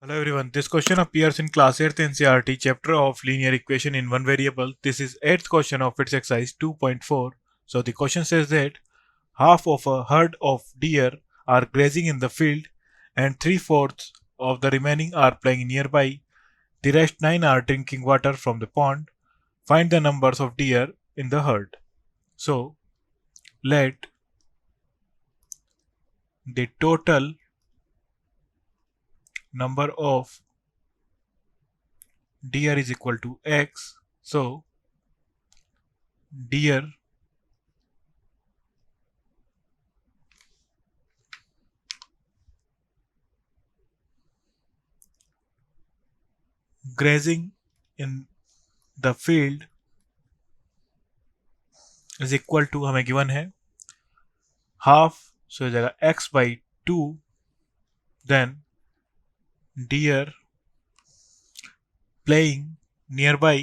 Hello everyone, this question appears in class 8th NCERT chapter of linear equation in one variable. This is 8th question of its exercise 2.4. So the question says that half of a herd of deer are grazing in the field and 3/4 of the remaining are playing nearby. The rest 9 are drinking water from the pond. Find the numbers of deer in the herd. So let the total number of deer is equal to x. So deer grazing in the field is equal to हमें given है half so हो जाएगा x by 2 then deer playing nearby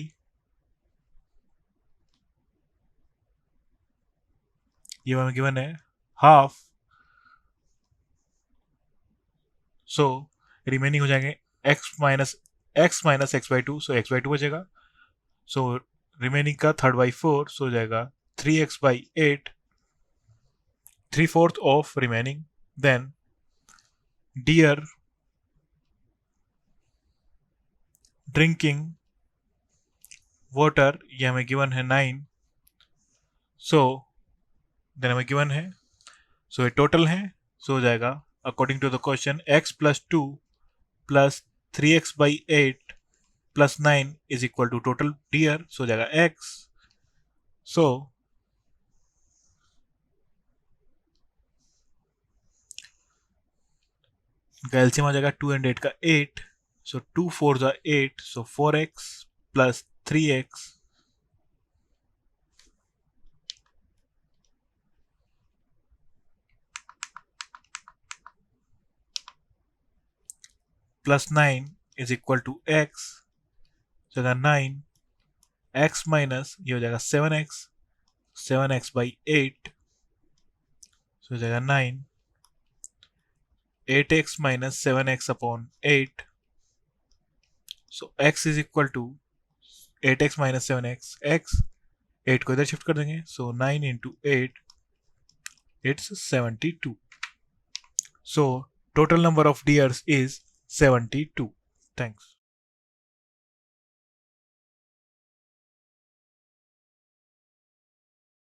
ये हमें given है half so remaining हो जाएंगे x minus x by two so x by two बचेगा सो रिमेनिंग का थर्ड बाई फोर सो हो जाएगा 3x by 8 3/4 of remaining then deer drinking water ये हमें गिवन है 9 सो देन हमें गिवन है सो ये टोटल है सो हो जाएगा according to the question x plus 2 plus 3x by 8 plus 9 is equal to total डियर सो हो जाएगा x सो एलसीएम आ जाएगा 2 and 8 का 8 सो 2 4 जा 8 so 4x plus 3x plus 9 is equal to x हो जाएगा 9 x माइनस ये हो जाएगा 7x बाई 8 सो हो जाएगा 9 8x minus 7x upon 8 so x is equal to 8x minus 7x x 8 को इधर शिफ्ट कर देंगे so 9 into 8 it's 72 so total number of deers is 72 thanks